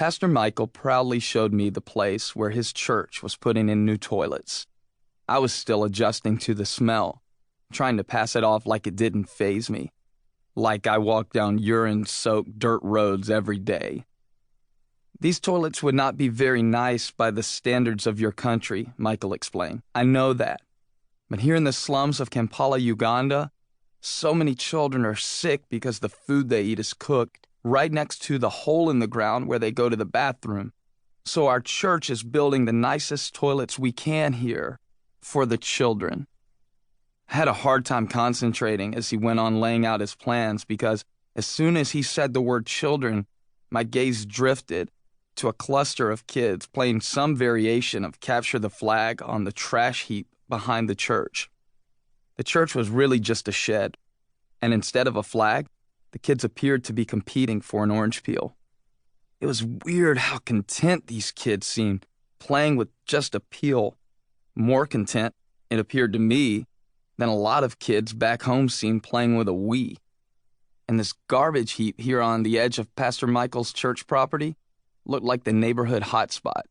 Pastor Michael proudly showed me the place where his church was putting in new toilets. I was still adjusting to the smell, trying to pass it off like it didn't faze me, like I walked down urine-soaked dirt roads every day. These toilets would not be very nice by the standards of your country, Michael explained. I know that. But here in the slums of Kampala, Uganda, so many children are sick because the food they eat is cooked right next to the hole in the ground where they go to the bathroom. So our church is building the nicest toilets we can here for the children. I had a hard time concentrating as he went on laying out his plans because as soon as he said the word children, my gaze drifted to a cluster of kids playing some variation of capture the flag on the trash heap behind the church. The church was really just a shed, and instead of a flag, the kids appeared to be competing for an orange peel. It was weird how content these kids seemed, playing with just a peel. More content, it appeared to me, than a lot of kids back home seemed playing with a Wii. And this garbage heap here on the edge of Pastor Michael's church property looked like the neighborhood hotspot.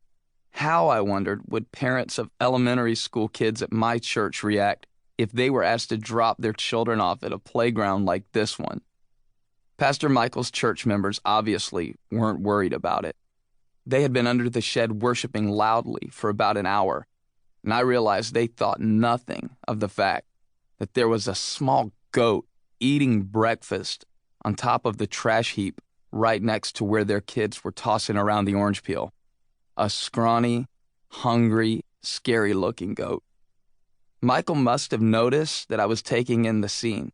How, I wondered, would parents of elementary school kids at my church react if they were asked to drop their children off at a playground like this one? Pastor Michael's church members obviously weren't worried about it. They had been under the shed worshiping loudly for about an hour, and I realized they thought nothing of the fact that there was a small goat eating breakfast on top of the trash heap right next to where their kids were tossing around the orange peel. A scrawny, hungry, scary-looking goat. Michael must have noticed that I was taking in the scene.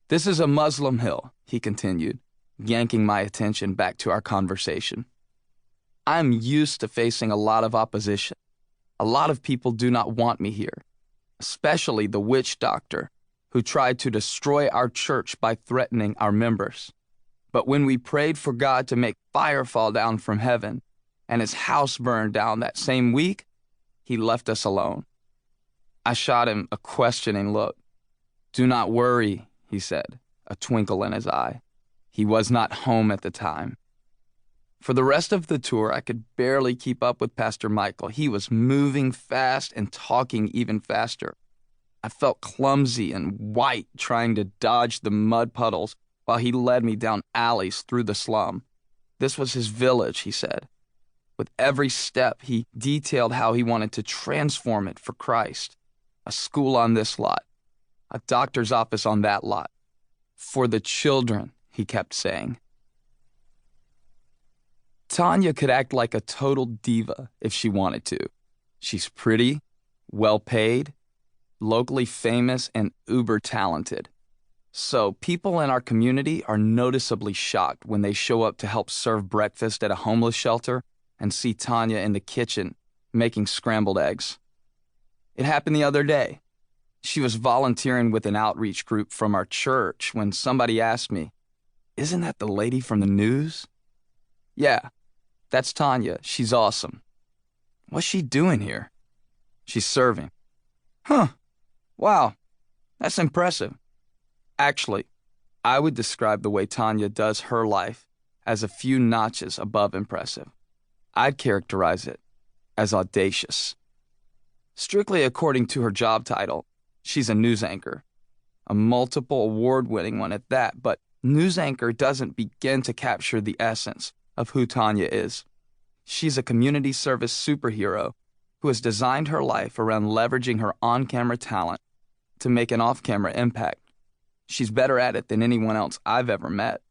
"This is a Muslim hill," he continued, yanking my attention back to our conversation. "I'm used to facing a lot of opposition. A lot of people do not want me here, especially the witch doctor who tried to destroy our church by threatening our members. But when we prayed for God to make fire fall down from heaven and his house burned down that same week, he left us alone." I shot him a questioning look. "Do not worry," he said, a twinkle in his eye. He was not home at the time. For the rest of the tour, I could barely keep up with Pastor Michael. He was moving fast and talking even faster. I felt clumsy and white trying to dodge the mud puddles while he led me down alleys through the slum. This was his village, he said. With every step, he detailed how he wanted to transform it for Christ. A school on this lot, a doctor's office on that lot. For the children, he kept saying. Tanya could act like a total diva if she wanted to. She's pretty, well-paid, locally famous, and uber-talented. So people in our community are noticeably shocked when they show up to help serve breakfast at a homeless shelter and see Tanya in the kitchen making scrambled eggs. It happened the other day. She was volunteering with an outreach group from our church when somebody asked me, "Isn't that the lady from the news?" "Yeah, that's Tanya. She's awesome." "What's she doing here?" "She's serving." "Huh. Wow. That's impressive." Actually, I would describe the way Tanya does her life as a few notches above impressive. I'd characterize it as audacious. Strictly according to her job title, she's a news anchor, a multiple award-winning one at that, but news anchor doesn't begin to capture the essence of who Tanya is. She's a community service superhero who has designed her life around leveraging her on-camera talent to make an off-camera impact. She's better at it than anyone else I've ever met.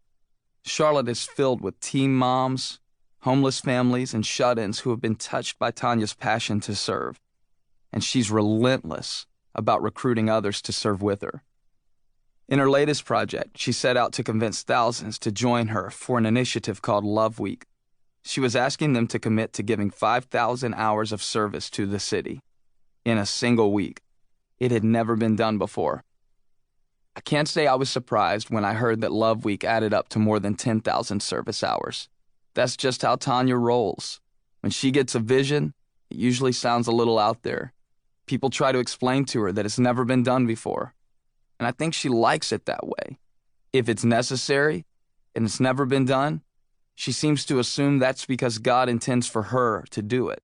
Charlotte is filled with teen moms, homeless families, and shut-ins who have been touched by Tanya's passion to serve. And she's relentless about recruiting others to serve with her. In her latest project, she set out to convince thousands to join her for an initiative called Love Week. She was asking them to commit to giving 5,000 hours of service to the city in a single week. It had never been done before. I can't say I was surprised when I heard that Love Week added up to more than 10,000 service hours. That's just how Tanya rolls. When she gets a vision, it usually sounds a little out there. People try to explain to her that it's never been done before. And I think she likes it that way. If it's necessary and it's never been done, She seems to assume that's because God intends for her to do it.